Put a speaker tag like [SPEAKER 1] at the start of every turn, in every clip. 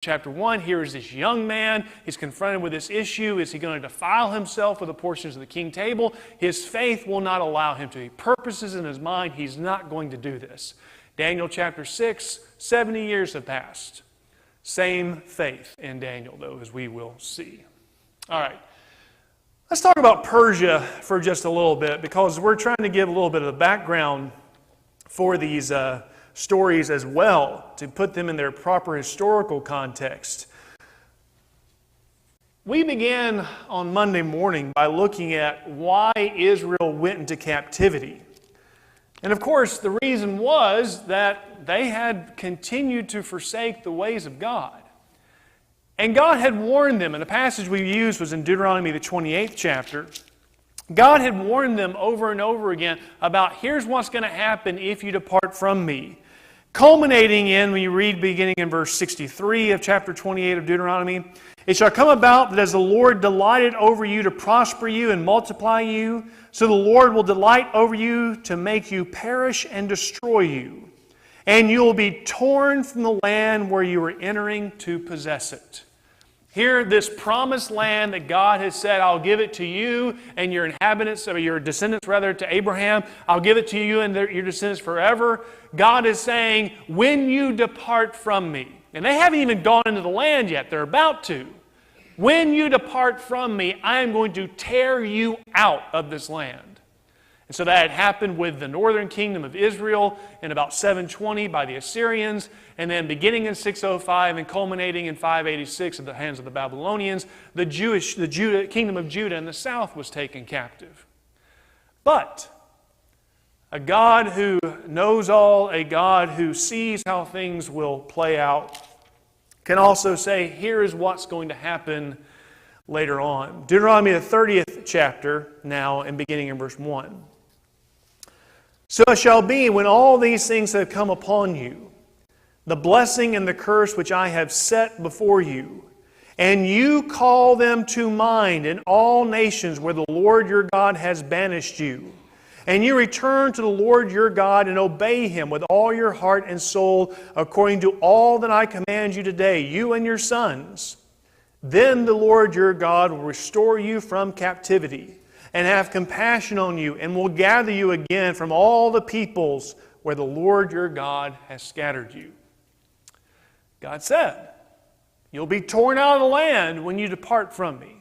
[SPEAKER 1] chapter 1, here is this young man. He's confronted with this issue. Is he going to defile himself with the portions of the king table? His faith will not allow him to. He purposes in his mind he's not going to do this. Daniel chapter 6, 70 years have passed. Same faith in Daniel, though, as we will see. All right. Let's talk about Persia for just a little bit, because we're trying to give a little bit of the background for these stories as well, to put them in their proper historical context. We began on Monday morning by looking at why Israel went into captivity. And of course, the reason was that they had continued to forsake the ways of God. And God had warned them, and the passage we used was in Deuteronomy, the 28th chapter. God had warned them over and over again about here's what's going to happen if you depart from me. Culminating in, when you read beginning in verse 63 of chapter 28 of Deuteronomy, it shall come about that as the Lord delighted over you to prosper you and multiply you, so the Lord will delight over you to make you perish and destroy you. And you will be torn from the land where you are entering to possess it. Here, this promised land that God has said, I'll give it to you and your inhabitants, or your descendants rather, to Abraham. I'll give it to you and your descendants forever. God is saying, when you depart from me, and they haven't even gone into the land yet, they're about to. When you depart from me, I am going to tear you out of this land. And so that had happened with the northern kingdom of Israel in about 720 by the Assyrians, and then beginning in 605 and culminating in 586 at the hands of the Babylonians, the kingdom of Judah in the south was taken captive. But a God who knows all, a God who sees how things will play out, can also say, here is what's going to happen later on. Deuteronomy, the 30th chapter now, and beginning in verse 1. So it shall be, when all these things have come upon you, the blessing and the curse which I have set before you, and you call them to mind in all nations where the Lord your God has banished you, and you return to the Lord your God and obey Him with all your heart and soul, according to all that I command you today, you and your sons, then the Lord your God will restore you from captivity, and have compassion on you, and will gather you again from all the peoples where the Lord your God has scattered you. God said, you'll be torn out of the land when you depart from me.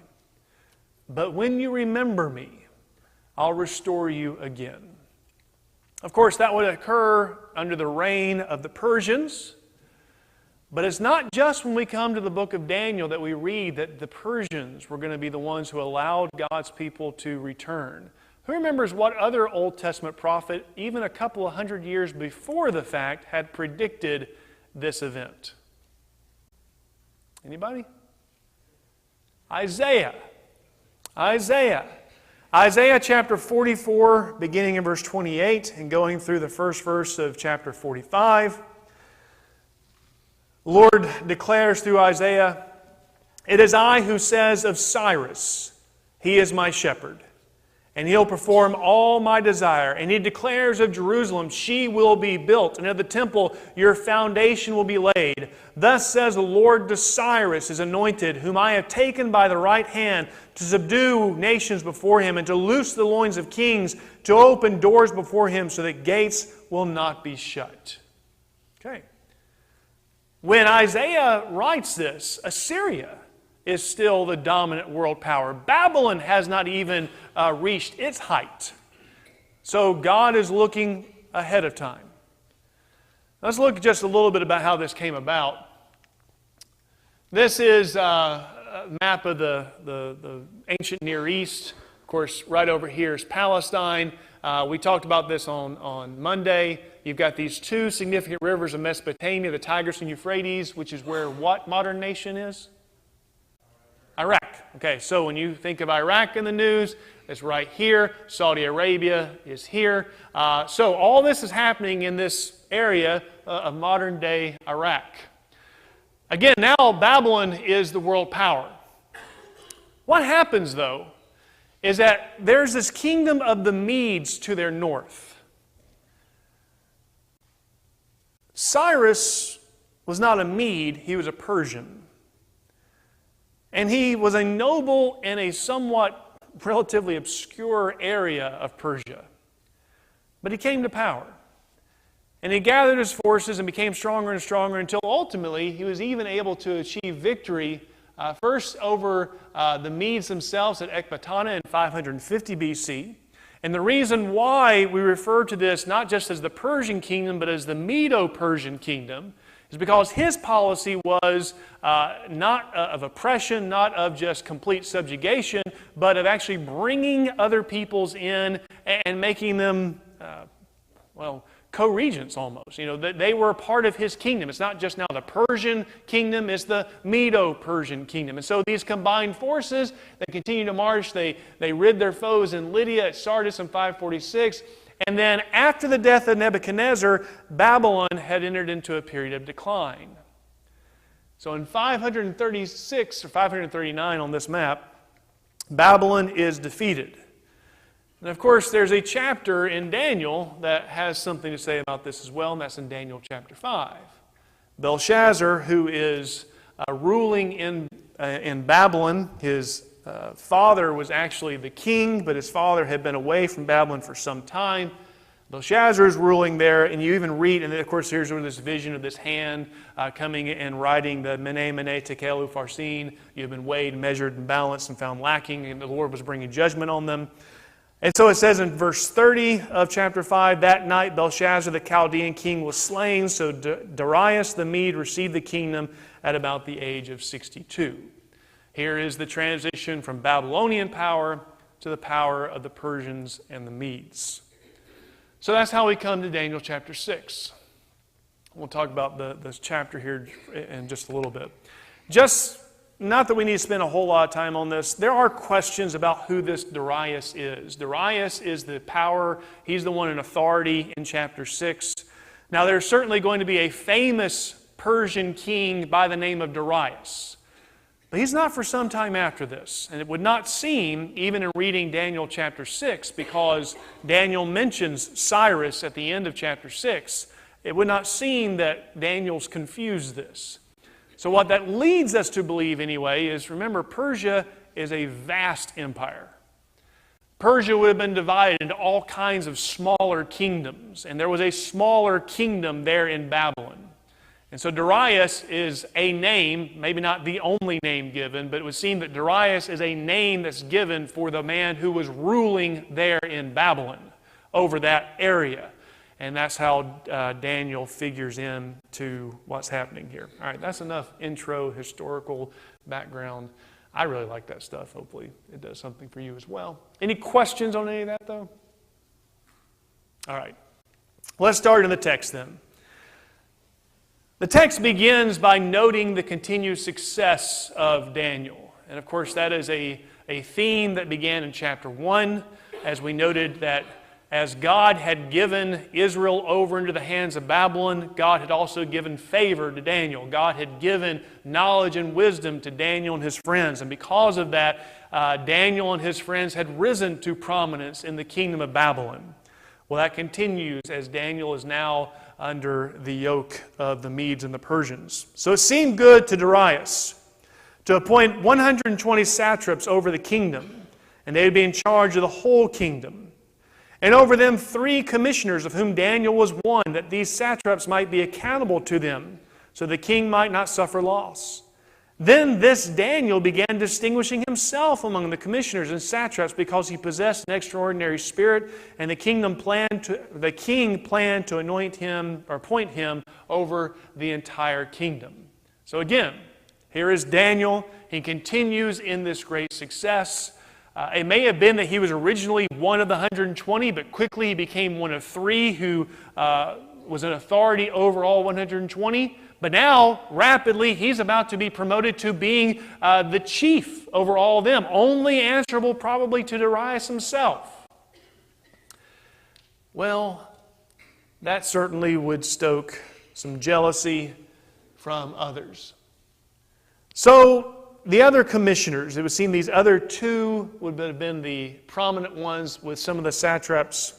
[SPEAKER 1] But when you remember me, I'll restore you again. Of course, that would occur under the reign of the Persians. But it's not just when we come to the book of Daniel that we read that the Persians were going to be the ones who allowed God's people to return. Who remembers what other Old Testament prophet, even a couple of hundred years before the fact, had predicted this event? Anybody? Isaiah. Isaiah chapter 44, beginning in verse 28 and going through the first verse of chapter 45. The Lord declares through Isaiah, it is I who says of Cyrus, he is my shepherd, and he'll perform all my desire. And he declares of Jerusalem, she will be built, and of the temple, your foundation will be laid. Thus says the Lord to Cyrus, his anointed, whom I have taken by the right hand to subdue nations before him, and to loose the loins of kings, to open doors before him, so that gates will not be shut. Okay. When Isaiah writes this, Assyria is still the dominant world power. Babylon has not even reached its height. So God is looking ahead of time. Let's look just a little bit about how this came about. This is a map of the ancient Near East. Of course, right over here is Palestine. We talked about this on Monday. You've got these two significant rivers of Mesopotamia, the Tigris and Euphrates, which is where what modern nation is? Iraq. Okay, so when you think of Iraq in the news, it's right here. Saudi Arabia is here. So all this is happening in this area of modern-day Iraq. Again, now Babylon is the world power. What happens, though, is that there's this kingdom of the Medes to their north. Cyrus was not a Mede, he was a Persian. And he was a noble in a somewhat relatively obscure area of Persia. But he came to power. And he gathered his forces and became stronger and stronger until ultimately he was even able to achieve victory first over the Medes themselves at Ecbatana in 550 BC. And the reason why we refer to this not just as the Persian kingdom but as the Medo-Persian kingdom is because his policy was not of oppression, not of just complete subjugation, but of actually bringing other peoples in and making them, co-regents almost. They were a part of his kingdom. It's not just now the Persian kingdom, it's the Medo-Persian kingdom. And so these combined forces, they continue to march. They rid their foes in Lydia at Sardis in 546. And then after the death of Nebuchadnezzar, Babylon had entered into a period of decline. So in 536 or 539 on this map, Babylon is defeated. And of course, there's a chapter in Daniel that has something to say about this as well, and that's in Daniel chapter 5. Belshazzar, who is ruling in Babylon, his father was actually the king, but his father had been away from Babylon for some time. Belshazzar is ruling there, and you even read, and then of course here's where this vision of this hand coming and writing the Mene, Mene, Tekel, Upharsin. You have been weighed, measured, and balanced, and found lacking, and the Lord was bringing judgment on them. And so it says in verse 30 of chapter 5, that night Belshazzar the Chaldean king was slain, so Darius the Mede received the kingdom at about the age of 62. Here is the transition from Babylonian power to the power of the Persians and the Medes. So that's how we come to Daniel chapter 6. We'll talk about this chapter here in just a little bit. Just not that we need to spend a whole lot of time on this. There are questions about who this Darius is. Darius is the power. He's the one in authority in chapter 6. Now there's certainly going to be a famous Persian king by the name of Darius. But he's not for some time after this. And it would not seem, even in reading Daniel chapter 6, because Daniel mentions Cyrus at the end of chapter 6, it would not seem that Daniel's confused this. So what that leads us to believe anyway is, remember, Persia is a vast empire. Persia would have been divided into all kinds of smaller kingdoms. And there was a smaller kingdom there in Babylon. And so Darius is a name, maybe not the only name given, but it would seem that Darius is a name that's given for the man who was ruling there in Babylon over that area. And that's how Daniel figures into what's happening here. All right, that's enough intro, historical background. I really like that stuff. Hopefully it does something for you as well. Any questions on any of that, though? All right, let's start in the text then. The text begins by noting the continued success of Daniel. And of course, that is a theme that began in chapter 1, as we noted that as God had given Israel over into the hands of Babylon, God had also given favor to Daniel. God had given knowledge and wisdom to Daniel and his friends. And because of that, Daniel and his friends had risen to prominence in the kingdom of Babylon. Well, that continues as Daniel is now under the yoke of the Medes and the Persians. So it seemed good to Darius to appoint 120 satraps over the kingdom, and they would be in charge of the whole kingdom. And over them 3 commissioners, of whom Daniel was one, that these satraps might be accountable to them, so the king might not suffer loss. Then this Daniel began distinguishing himself among the commissioners and satraps because he possessed an extraordinary spirit, and the king planned to anoint him or appoint him over the entire kingdom. So again, here is Daniel. He continues in this great success. It may have been that he was originally one of the 120, but quickly he became one of 3 who was an authority over all 120. But now, rapidly, he's about to be promoted to being the chief over all of them, only answerable probably to Darius himself. Well, that certainly would stoke some jealousy from others. So, the other commissioners, it would seem these other 2 would have been the prominent ones with some of the satraps.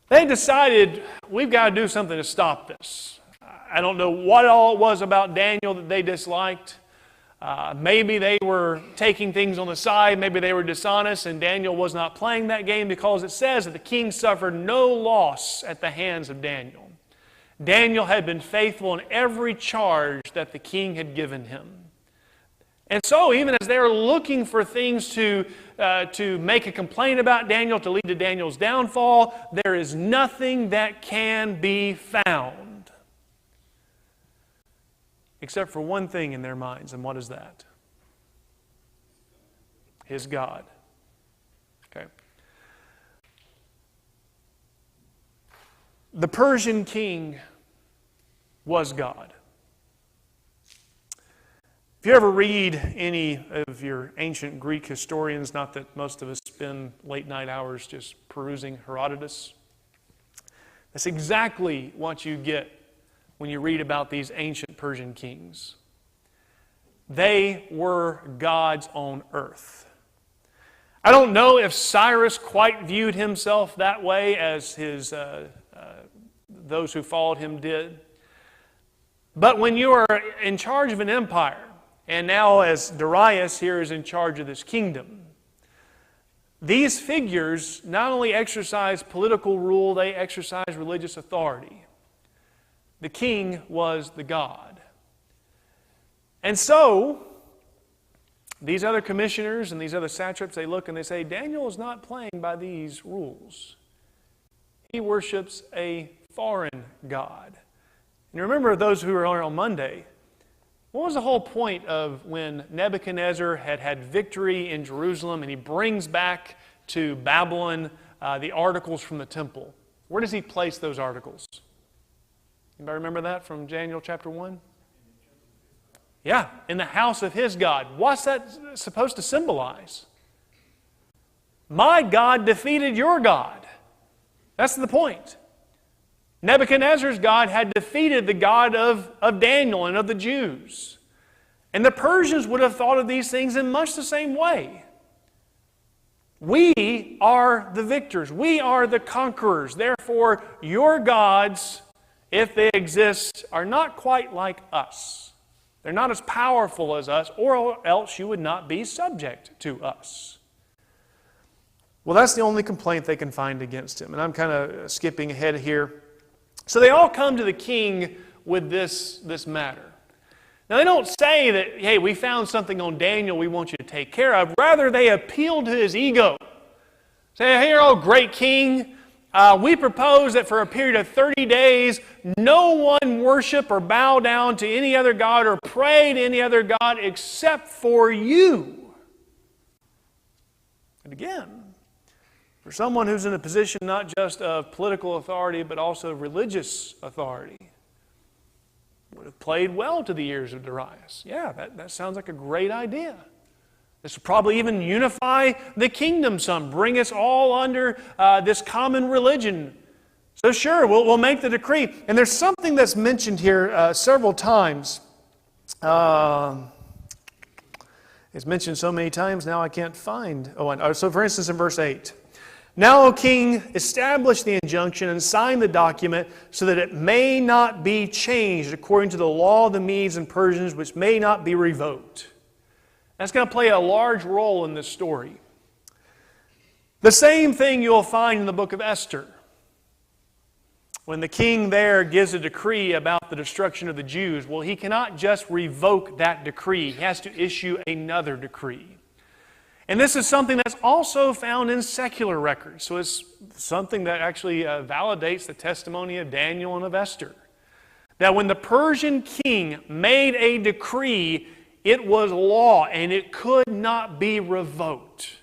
[SPEAKER 1] They decided, we've got to do something to stop this. I don't know what all it was about Daniel that they disliked. Maybe they were taking things on the side. Maybe they were dishonest, and Daniel was not playing that game, because it says that the king suffered no loss at the hands of Daniel. Daniel had been faithful in every charge that the king had given him. And so, even as they're looking for things to make a complaint about Daniel, to lead to Daniel's downfall, there is nothing that can be found. Except for one thing in their minds, and what is that? His God. Okay. The Persian king was God. If you ever read any of your ancient Greek historians, not that most of us spend late night hours just perusing Herodotus, that's exactly what you get when you read about these ancient Persian kings. They were gods on earth. I don't know if Cyrus quite viewed himself that way as those who followed him did. But when you are in charge of an empire, and now as Darius here is in charge of this kingdom, these figures not only exercise political rule, they exercise religious authority. The king was the god. And so, these other commissioners and these other satraps, they look and they say, Daniel is not playing by these rules. He worships a foreign god. And remember, those who were on Monday, what was the whole point of when Nebuchadnezzar had victory in Jerusalem and he brings back to Babylon the articles from the temple? Where does he place those articles? Anybody remember that from Daniel chapter 1? Yeah, in the house of his God. What's that supposed to symbolize? My God defeated your God. That's the point. Nebuchadnezzar's God had defeated the God of Daniel and of the Jews. And the Persians would have thought of these things in much the same way. We are the victors. We are the conquerors. Therefore, your gods, if they exist, are not quite like us. They're not as powerful as us, or else you would not be subject to us. Well, that's the only complaint they can find against him. And I'm kind of skipping ahead here. So they all come to the king with this matter. Now they don't say that, hey, we found something on Daniel we want you to take care of. Rather, they appeal to his ego. Say, here, oh great king, we propose that for a period of 30 days, no one worship or bow down to any other god or pray to any other god except for you. And again, for someone who's in a position not just of political authority, but also religious authority, would have played well to the ears of Darius. Yeah, that sounds like a great idea. This would probably even unify the kingdom some, bring us all under this common religion. So sure, we'll make the decree. And there's something that's mentioned here several times. It's mentioned so many times now I can't find. So for instance in verse 8. Now, O king, establish the injunction and sign the document so that it may not be changed according to the law of the Medes and Persians, which may not be revoked. That's going to play a large role in this story. The same thing you'll find in the book of Esther. When the king there gives a decree about the destruction of the Jews, well, he cannot just revoke that decree. He has to issue another decree. And this is something that's also found in secular records. So it's something that actually validates the testimony of Daniel and of Esther. That when the Persian king made a decree, it was law and it could not be revoked.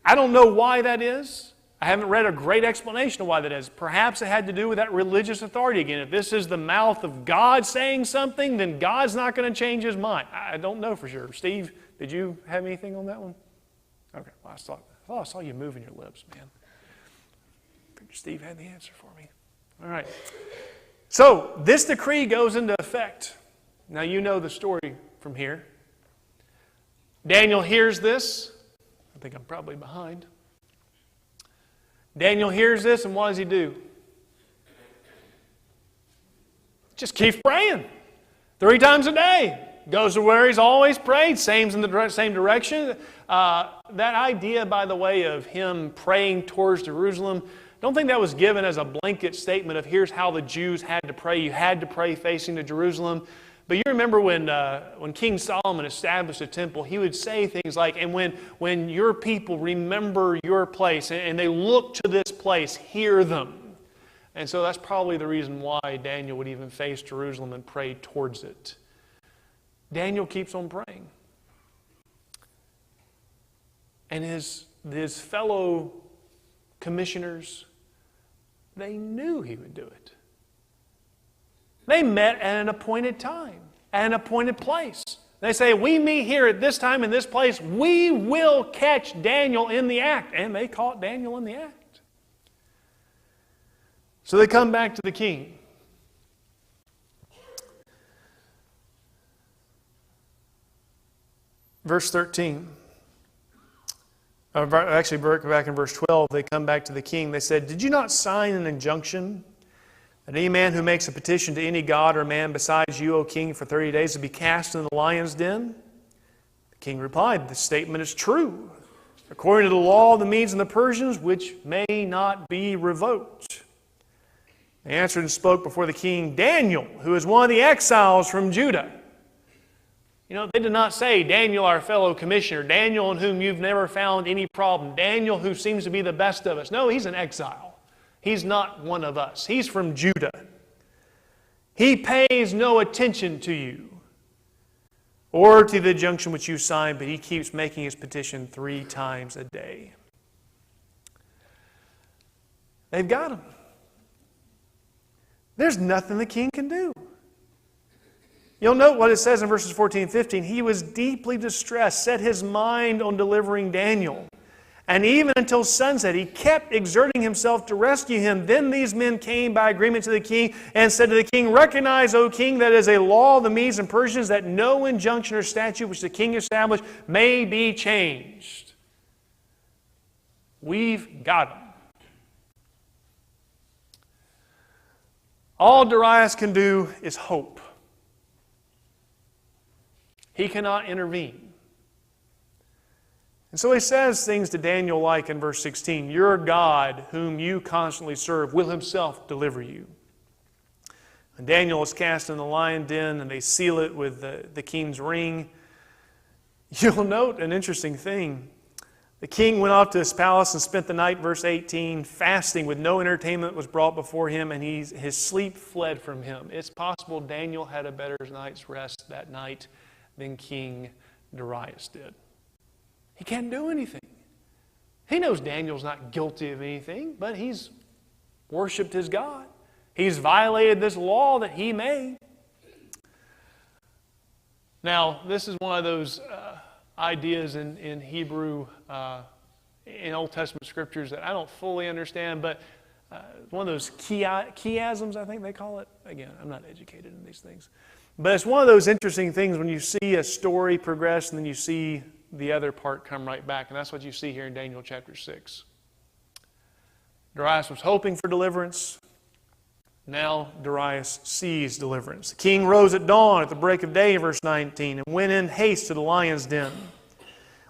[SPEAKER 1] I don't know why that is. I haven't read a great explanation of why that is. Perhaps it had to do with that religious authority again. If this is the mouth of God saying something, then God's not going to change His mind. I don't know for sure. Steve, did you have anything on that one? Okay, well, I saw you moving your lips, man. Steve had the answer for me. All right. So, this decree goes into effect. Now, you know the story from here. Daniel hears this. I think I'm probably behind. Daniel hears this, and what does he do? just keeps praying. 3 times a day. Goes to where he's always prayed, same in the same direction. That idea, by the way, of him praying towards Jerusalem, don't think that was given as a blanket statement of here's how the Jews had to pray. You had to pray facing to Jerusalem. But you remember when King Solomon established a temple, he would say things like, and when your people remember your place and they look to this place, hear them. And so that's probably the reason why Daniel would even face Jerusalem and pray towards it. Daniel keeps on praying. And his fellow commissioners, they knew he would do it. They met at an appointed time, at an appointed place. They say, we meet here at this time in this place. We will catch Daniel in the act. And they caught Daniel in the act. So they come back to the king. Verse 13. Actually, back in verse 12, they come back to the king. They said, did you not sign an injunction that any man who makes a petition to any god or man besides you, O king, for 30 days to be cast in the lion's den? The king replied, the statement is true, according to the law of the Medes and the Persians, which may not be revoked. They answered and spoke before the king, Daniel, who is one of the exiles from Judah. You know, they did not say, Daniel, our fellow commissioner, Daniel in whom you've never found any problem, Daniel who seems to be the best of us. No, he's an exile. He's not one of us. He's from Judah. He pays no attention to you or to the injunction which you signed, but he keeps making his petition 3 times a day. They've got him. There's nothing the king can do. You'll note what it says in verses 14 and 15. He was deeply distressed, set his mind on delivering Daniel. And even until sunset, he kept exerting himself to rescue him. Then these men came by agreement to the king and said to the king, recognize, O king, that it is a law of the Medes and Persians that no injunction or statute which the king established may be changed. We've got him. All Darius can do is hope. He cannot intervene. And so he says things to Daniel like in verse 16, your God, whom you constantly serve, will himself deliver you. And Daniel is cast in the lion den, and they seal it with the king's ring. You'll note an interesting thing. The king went off to his palace and spent the night, verse 18, fasting with no entertainment was brought before him, and his sleep fled from him. It's possible Daniel had a better night's rest that night than King Darius did. He can't do anything. He knows Daniel's not guilty of anything, but he's worshipped his God. He's violated this law that he made. Now, this is one of those ideas in Hebrew, in Old Testament scriptures that I don't fully understand, but one of those chiasms, I think they call it. Again, I'm not educated in these things. But it's one of those interesting things when you see a story progress and then you see the other part come right back. And that's what you see here in Daniel chapter 6. Darius was hoping for deliverance. Now Darius sees deliverance. The king rose at dawn at the break of day, verse 19, and went in haste to the lion's den.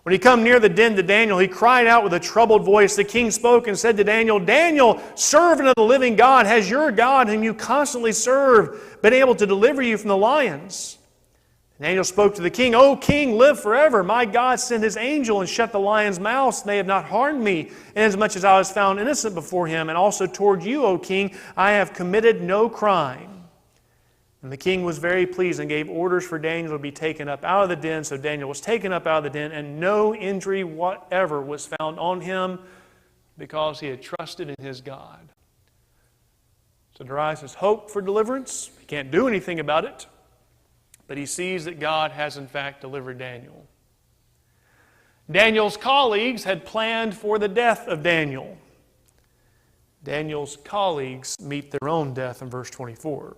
[SPEAKER 1] When he come near the den to Daniel, he cried out with a troubled voice. The king spoke and said to Daniel, Daniel, servant of the living God, has your God, whom you constantly serve, been able to deliver you from the lions? Daniel spoke to the king, O king, live forever. My God sent his angel and shut the lions' mouths, and they have not harmed me, inasmuch as I was found innocent before him. And also toward you, O king, I have committed no crime. And the king was very pleased and gave orders for Daniel to be taken up out of the den. So Daniel was taken up out of the den, and no injury whatever was found on him because he had trusted in his God. So Darius has hope for deliverance. He can't do anything about it, but he sees that God has in fact delivered Daniel. Daniel's colleagues had planned for the death of Daniel. Daniel's colleagues meet their own death in verse 24.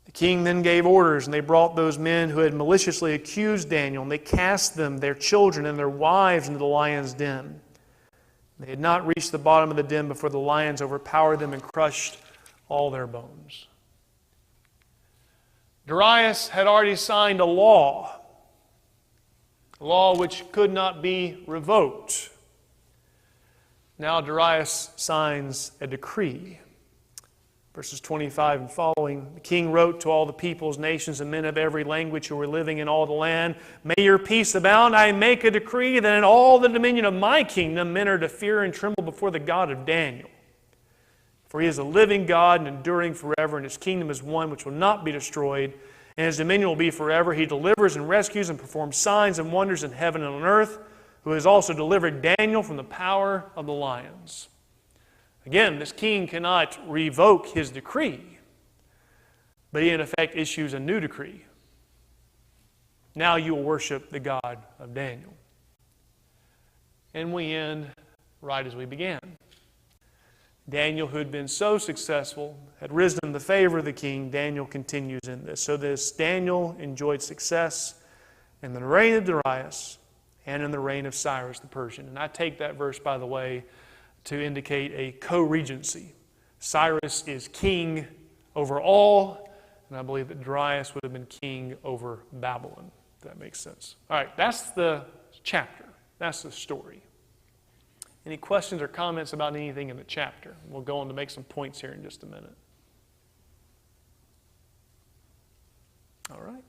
[SPEAKER 1] The king then gave orders, and they brought those men who had maliciously accused Daniel, and they cast them, their children, and their wives into the lion's den. They had not reached the bottom of the den before the lions overpowered them and crushed all their bones. Darius had already signed a law which could not be revoked. Now Darius signs a decree. Verses 25 and following, the king wrote to all the peoples, nations, and men of every language who were living in all the land, "May your peace abound. I make a decree that in all the dominion of my kingdom men are to fear and tremble before the God of Daniel. For he is a living God and enduring forever, and his kingdom is one which will not be destroyed, and his dominion will be forever. He delivers and rescues and performs signs and wonders in heaven and on earth, who has also delivered Daniel from the power of the lions." Again, this king cannot revoke his decree, but he in effect issues a new decree. Now you will worship the God of Daniel. And we end right as we began. Daniel, who had been so successful, had risen in the favor of the king. Daniel continues in this. So this Daniel enjoyed success in the reign of Darius and in the reign of Cyrus the Persian. And I take that verse, by the way, to indicate a co-regency. Cyrus is king over all, and I believe that Darius would have been king over Babylon, if that makes sense. All right, that's the chapter. That's the story. Any questions or comments about anything in the chapter? We'll go on to make some points here in just a minute. All right.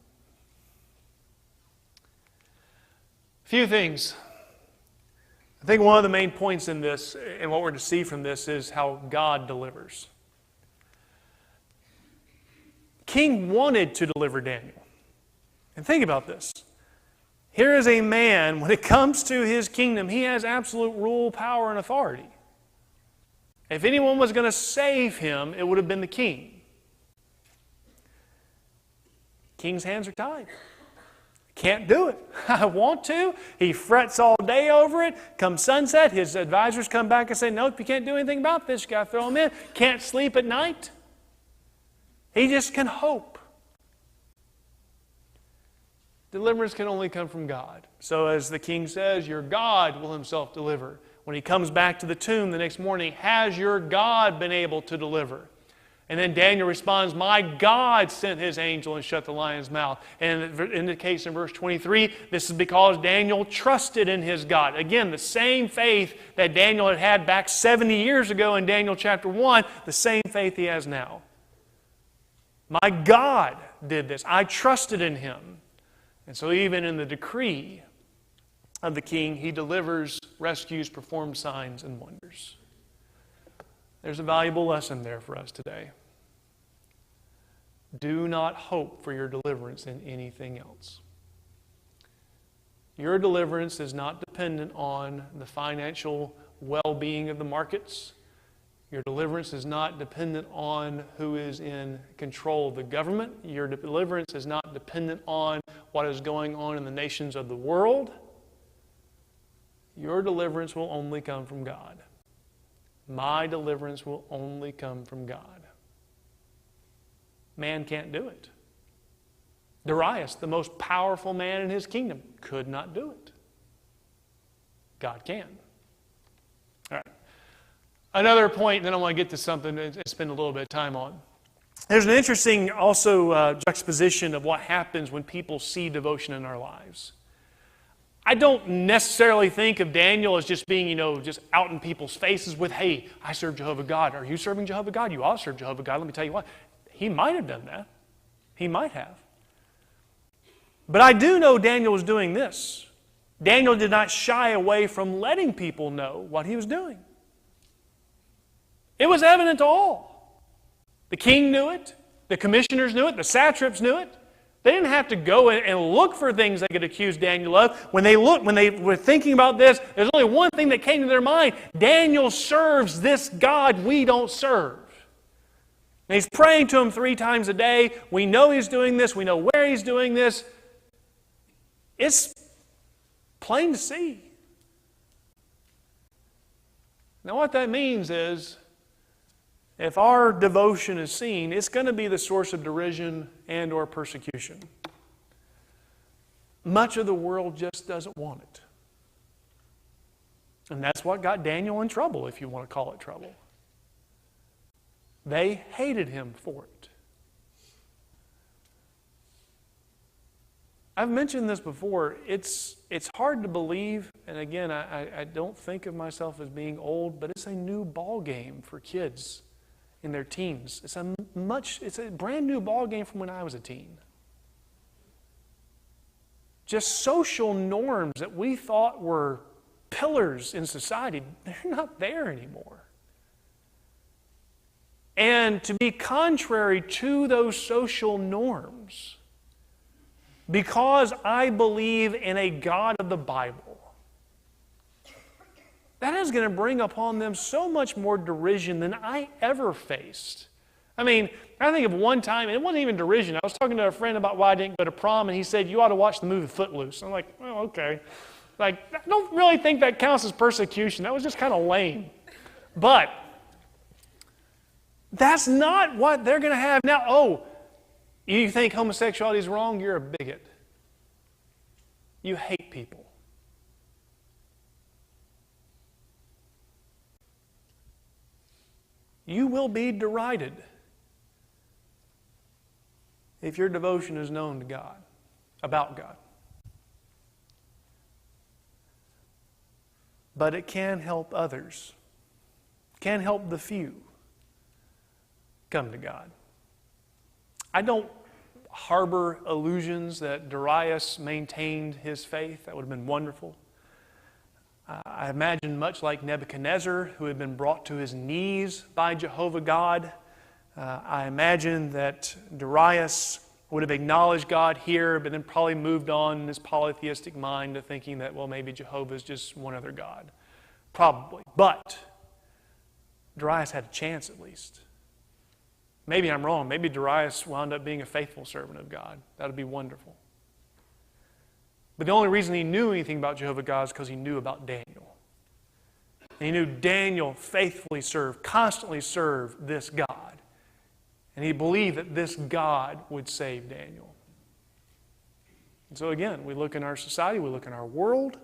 [SPEAKER 1] A few things. I think one of the main points in this, and what we're to see from this, is how God delivers. King wanted to deliver Daniel. And think about this. Here is a man, when it comes to his kingdom, he has absolute rule, power, and authority. If anyone was going to save him, it would have been the king. King's hands are tied. Can't do it. I want to. He frets all day over it. Come sunset, his advisors come back and say, "Nope, you can't do anything about this. You got to throw him in." Can't sleep at night. He just can hope. Deliverance can only come from God. So as the king says, your God will himself deliver. When he comes back to the tomb the next morning, has your God been able to deliver? And then Daniel responds, "My God sent his angel and shut the lion's mouth." And it indicates in verse 23, this is because Daniel trusted in his God. Again, the same faith that Daniel had had back 70 years ago in Daniel chapter 1, the same faith he has now. My God did this. I trusted in him. And so even in the decree of the king, he delivers, rescues, performs signs and wonders. There's a valuable lesson there for us today. Do not hope for your deliverance in anything else. Your deliverance is not dependent on the financial well-being of the markets. Your deliverance is not dependent on who is in control of the government. Your deliverance is not dependent on what is going on in the nations of the world. Your deliverance will only come from God. My deliverance will only come from God. Man can't do it. Darius, the most powerful man in his kingdom, could not do it. God can. All right. Another point, then I want to get to something to spend a little bit of time on. There's an interesting also juxtaposition of what happens when people see devotion in our lives. I don't necessarily think of Daniel as just being, just out in people's faces with, "Hey, I serve Jehovah God. Are you serving Jehovah God? You all serve Jehovah God. Let me tell you what." He might have done that. He might have. But I do know Daniel was doing this. Daniel did not shy away from letting people know what he was doing. It was evident to all. The king knew it. The commissioners knew it. The satraps knew it. They didn't have to go and look for things they could accuse Daniel of. When they were thinking about this, there's only one thing that came to their mind. Daniel serves this God we don't serve. And he's praying to him 3 times a day. We know he's doing this. We know where he's doing this. It's plain to see. Now what that means is, if our devotion is seen, it's going to be the source of derision and or persecution. Much of the world just doesn't want it. And that's what got Daniel in trouble, if you want to call it trouble. They hated him for it. I've mentioned this before. It's hard to believe, and again, I don't think of myself as being old, but it's a new ball game for kids in their teens. It's a brand new ball game from when I was a teen. Just social norms that we thought were pillars in society, they're not there anymore. And to be contrary to those social norms, because I believe in a God of the Bible, that is going to bring upon them so much more derision than I ever faced. I mean, I think of one time, and it wasn't even derision. I was talking to a friend about why I didn't go to prom, and he said, you ought to watch the movie Footloose. I'm like, well, okay. Like, I don't really think that counts as persecution. That was just kind of lame. But that's not what they're going to have now. Oh, you think homosexuality is wrong? You're a bigot. You hate people. You will be derided if your devotion is known to God, about God. But it can help others, can help the few come to God. I don't harbor illusions that Darius maintained his faith. That would have been wonderful. I imagine much like Nebuchadnezzar, who had been brought to his knees by Jehovah God, I imagine that Darius would have acknowledged God here, but then probably moved on in his polytheistic mind to thinking that, well, maybe Jehovah is just one other God. Probably. But Darius had a chance at least. Maybe I'm wrong. Maybe Darius wound up being a faithful servant of God. That would be wonderful. But the only reason he knew anything about Jehovah God is because he knew about Daniel. And he knew Daniel faithfully served, constantly served this God. And he believed that this God would save Daniel. And so again, we look in our society, we look in our world,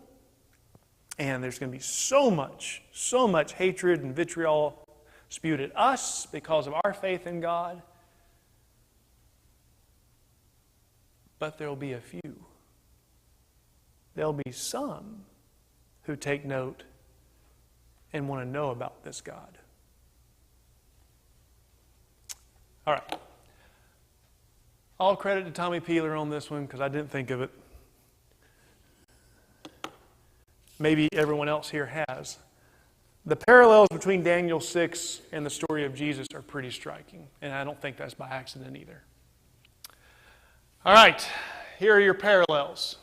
[SPEAKER 1] and there's going to be so much hatred and vitriol spewed at us because of our faith in God. But there will be a few. There'll be some who take note and want to know about this God. All right. All credit to Tommy Peeler on this one because I didn't think of it. Maybe everyone else here has. The parallels between Daniel 6 and the story of Jesus are pretty striking, and I don't think that's by accident either. All right, here are your parallels.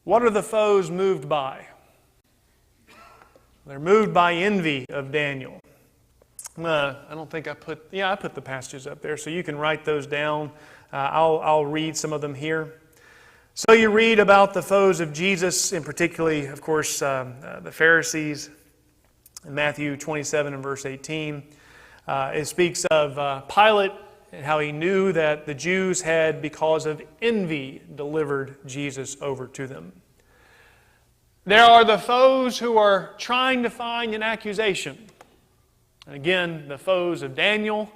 [SPEAKER 1] What are the foes moved by? They're moved by envy of Daniel. I don't think I put the passages up there, so you can write those down. I'll read some of them here. So you read about the foes of Jesus, and particularly, of course, the Pharisees in Matthew 27 and verse 18. It speaks of Pilate and how he knew that the Jews had, because of envy, delivered Jesus over to them. There are the foes who are trying to find an accusation. And again, the foes of Daniel,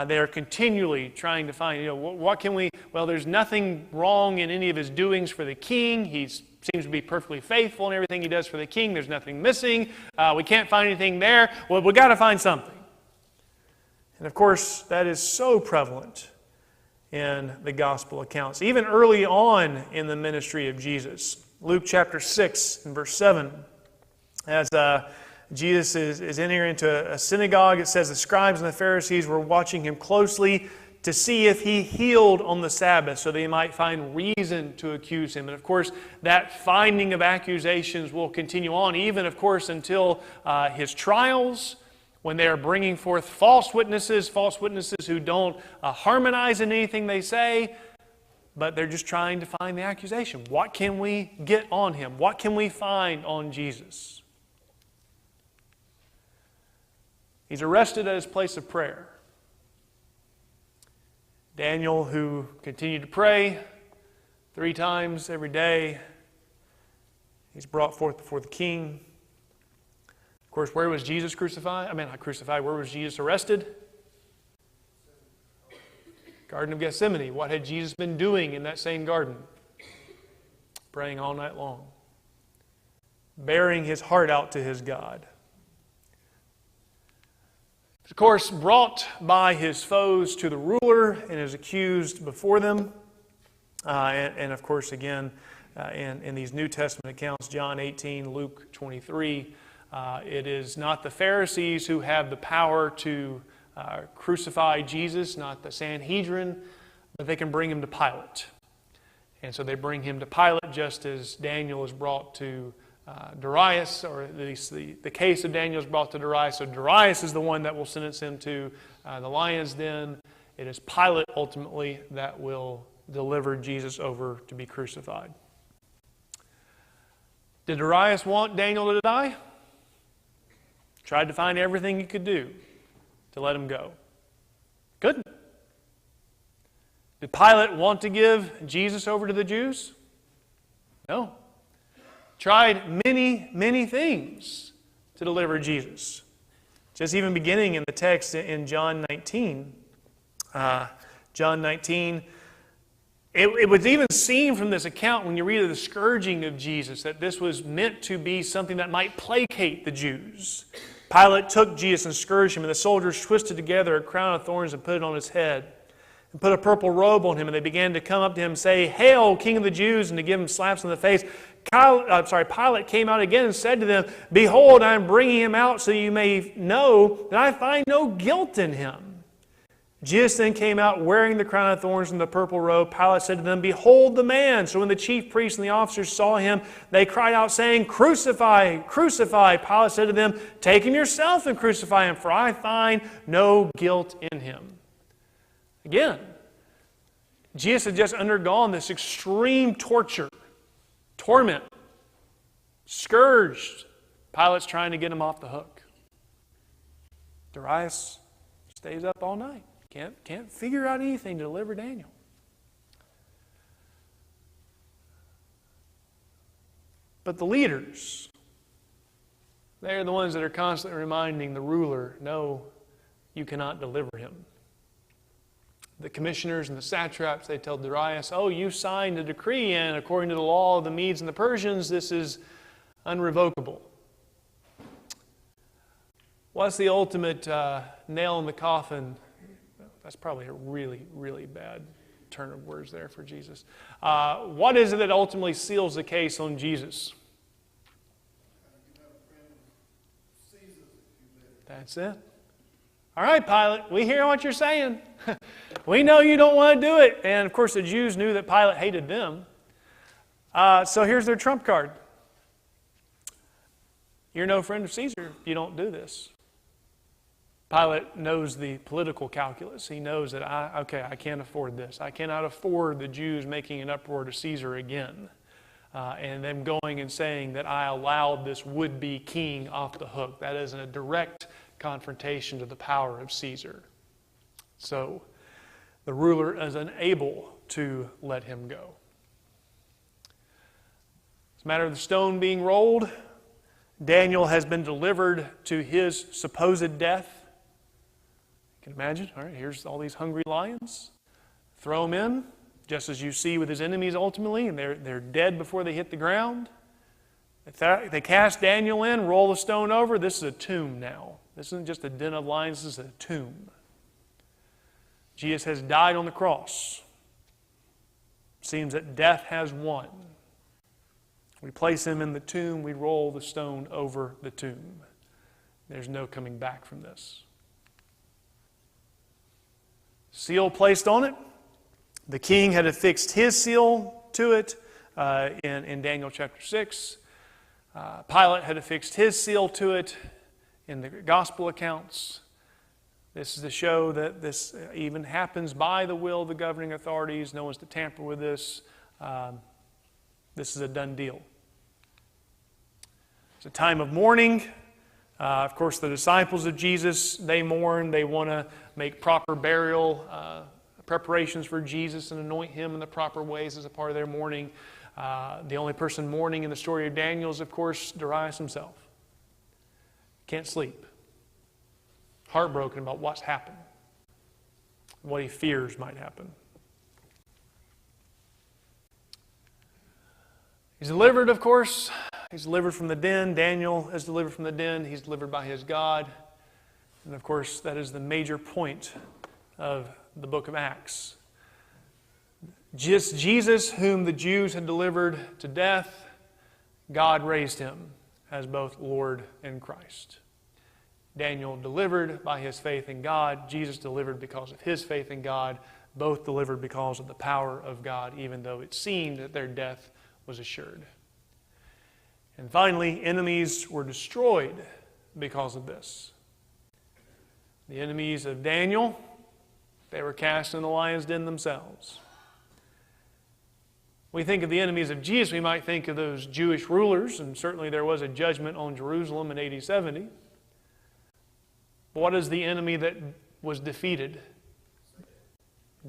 [SPEAKER 1] they are continually trying to find, what can we, well, there's nothing wrong in any of his doings for the king. He seems to be perfectly faithful in everything he does for the king. There's nothing missing. We can't find anything there. Well, we've got to find something. And of course, that is so prevalent in the gospel accounts. Even early on in the ministry of Jesus, Luke chapter 6 and verse 7, as Jesus is entering into a synagogue, it says the scribes and the Pharisees were watching him closely to see if he healed on the Sabbath so they might find reason to accuse him. And of course, that finding of accusations will continue on, even of course until his trials, when they are bringing forth false witnesses who don't harmonize in anything they say, but they're just trying to find the accusation. What can we get on him? What can we find on Jesus? He's arrested at his place of prayer. Daniel, who continued to pray 3 times every day, he's brought forth before the king. Of course, where was Jesus crucified? Where was Jesus arrested? Garden of Gethsemane. What had Jesus been doing in that same garden? Praying all night long. Bearing his heart out to his God. Of course, brought by his foes to the ruler and is accused before them. And of course, again, in these New Testament accounts, John 18, Luke 23, it is not the Pharisees who have the power to crucify Jesus, not the Sanhedrin, but they can bring him to Pilate. And so they bring him to Pilate just as Daniel is brought to Darius, or at least the case of Daniel is brought to Darius. So Darius is the one that will sentence him to the lion's den. It is Pilate ultimately that will deliver Jesus over to be crucified. Did Darius want Daniel to die? Tried to find everything he could do to let him go. Couldn't. Did Pilate want to give Jesus over to the Jews? No. Tried many, many things to deliver Jesus. Just even beginning in the text in John 19. John 19, it would even seem from this account when you read of the scourging of Jesus that this was meant to be something that might placate the Jews. Pilate took Jesus and scourged him, and the soldiers twisted together a crown of thorns and put it on his head, and put a purple robe on him, and they began to come up to him and say, "Hail, King of the Jews," and to give him slaps on the face. Pilate came out again and said to them, "Behold, I am bringing him out so you may know that I find no guilt in him." Jesus then came out wearing the crown of thorns and the purple robe. Pilate said to them, "Behold the man." So when the chief priests and the officers saw him, they cried out, saying, "Crucify, crucify." Pilate said to them, "Take him yourself and crucify him, for I find no guilt in him." Again, Jesus had just undergone this extreme torture, torment, scourged. Pilate's trying to get him off the hook. Darius stays up all night. Can't figure out anything to deliver Daniel. But the leaders, they're the ones that are constantly reminding the ruler, "No, you cannot deliver him." The commissioners and the satraps, they tell Darius, "Oh, you signed a decree, and according to the law of the Medes and the Persians, this is unrevocable." What's the ultimate nail in the coffin? That's probably a really, really bad turn of words there for Jesus. What is it that ultimately seals the case on Jesus? That's it. All right, Pilate, we hear what you're saying. We know you don't want to do it. And of course, the Jews knew that Pilate hated them. So here's their trump card. You're no friend of Caesar if you don't do this. Pilate knows the political calculus. He knows that, I can't afford this. I cannot afford the Jews making an uproar to Caesar again. And them going and saying that I allowed this would-be king off the hook. That is a direct confrontation to the power of Caesar. So the ruler is unable to let him go. It's a matter of the stone being rolled. Daniel has been delivered to his supposed death. You can imagine, all right, here's all these hungry lions. Throw them in, just as you see with his enemies ultimately, and they're dead before they hit the ground. They cast Daniel in, roll the stone over. This is a tomb now. This isn't just a den of lions, this is a tomb. Jesus has died on the cross. It seems that death has won. We place him in the tomb, we roll the stone over the tomb. There's no coming back from this. Seal placed on it. The king had affixed his seal to it in Daniel chapter 6. Pilate had affixed his seal to it in the gospel accounts. This is to show that this even happens by the will of the governing authorities. No one's to tamper with this. This is a done deal. It's a time of mourning. Of course, the disciples of Jesus, they mourn. They want to make proper burial preparations for Jesus and anoint him in the proper ways as a part of their mourning. The only person mourning in the story of Daniel is, of course, Darius himself. Can't sleep. Heartbroken about what's happened. what he fears might happen. He's delivered, of course. He's delivered from the den. Daniel is delivered from the den. He's delivered by his God. And of course, that is the major point of the book of Acts. Just Jesus, whom the Jews had delivered to death, God raised him as both Lord and Christ. Daniel delivered by his faith in God. Jesus delivered because of his faith in God. Both delivered because of the power of God, even though it seemed that their death was assured. And finally, enemies were destroyed because of this. The enemies of Daniel, they were cast in the lion's den themselves. We think of the enemies of Jesus, we might think of those Jewish rulers, and certainly there was a judgment on Jerusalem in AD 70. But what is the enemy that was defeated?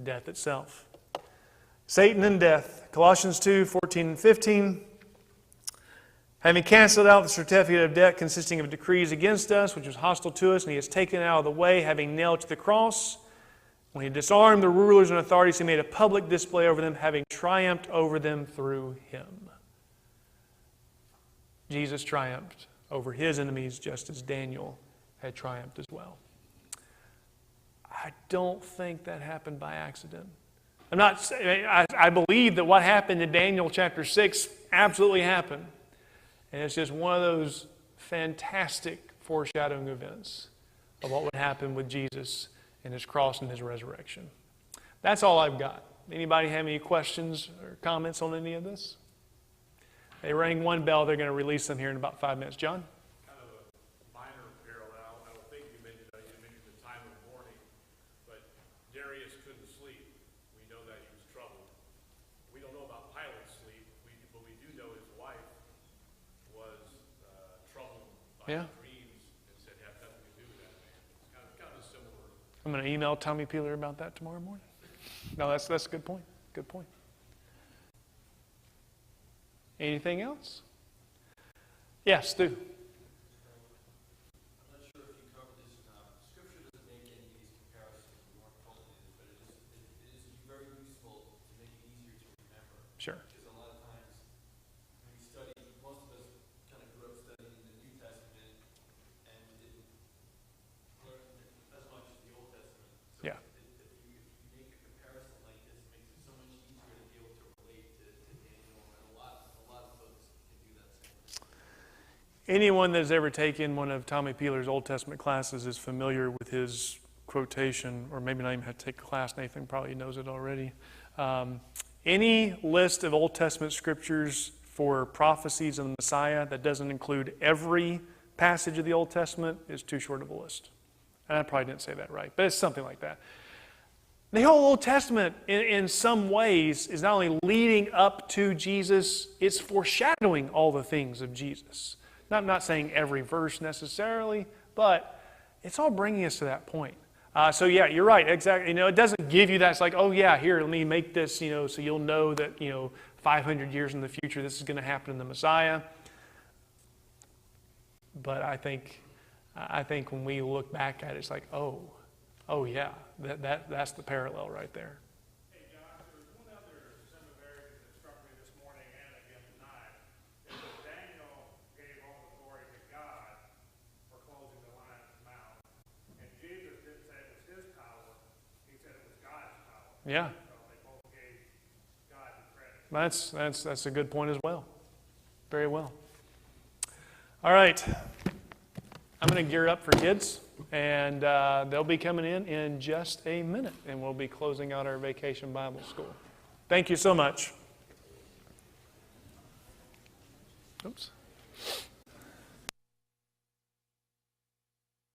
[SPEAKER 1] Death itself. Satan and death. Colossians 2:14 and 15. Having canceled out the certificate of debt consisting of decrees against us, which was hostile to us, and he has taken it out of the way, having nailed to the cross. When he disarmed the rulers and authorities, he made a public display over them, having triumphed over them through him. Jesus triumphed over his enemies just as Daniel had triumphed as well. I don't think that happened by accident. I believe that what happened in Daniel chapter 6 absolutely happened. And it's just one of those fantastic foreshadowing events of what would happen with Jesus and his cross and his resurrection. That's all I've got. Anybody have any questions or comments on any of this? They rang one bell. They're going to release them here in about 5 minutes. John?
[SPEAKER 2] Kind of a minor parallel. I don't think you mentioned the time of mourning, but Darius couldn't sleep. We know that he was troubled. We don't know about Pilate's sleep, but we do know his wife was troubled by dreams and said had nothing to do with that man. It's kind of similar.
[SPEAKER 1] I'm going to email Tommy Peeler about that tomorrow morning. No, that's a good point. Good point. Anything else? Yes, Stu.
[SPEAKER 3] I'm not sure if you covered this or not. Scripture doesn't make any of these comparisons with more cultures, but it is very useful to make it easier to remember.
[SPEAKER 1] Sure.
[SPEAKER 3] Because a lot of times when we study, most of us kind of grew up studying the New Testament and didn't learn as much as the Old Testament. So
[SPEAKER 1] Yeah.
[SPEAKER 3] if you make a comparison like this, it makes it so much easier to be able to relate to Daniel, and a lot of folks can do that same thing.
[SPEAKER 1] Anyone that's ever taken one of Tommy Peeler's Old Testament classes is familiar with his quotation, or maybe not even had to take a class. Nathan probably knows it already. Any list of Old Testament scriptures for prophecies of the Messiah that doesn't include every passage of the Old Testament is too short of a list. And I probably didn't say that right, but it's something like that. The whole Old Testament, in some ways, is not only leading up to Jesus, it's foreshadowing all the things of Jesus. Now, I'm not saying every verse necessarily, but it's all bringing us to that point. So yeah, you're right, exactly. It doesn't give you that. It's like, oh yeah, here, let me make this, so you'll know that, 500 years in the future, this is going to happen in the Messiah. But I think when we look back at it, it's like, oh yeah, that's the parallel right there.
[SPEAKER 2] Hey, Josh, there was one other similarity that struck me this morning and again tonight. Is that Daniel gave all the glory to God for closing the lion's mouth. And Jesus didn't say it was his power. He said it was God's power.
[SPEAKER 1] Yeah.
[SPEAKER 2] So they both gave God the credit.
[SPEAKER 1] That's a good point as well. Very well. All right. I'm going to gear up for kids, and they'll be coming in just a minute, and we'll be closing out our Vacation Bible School. Thank you so much. Oops.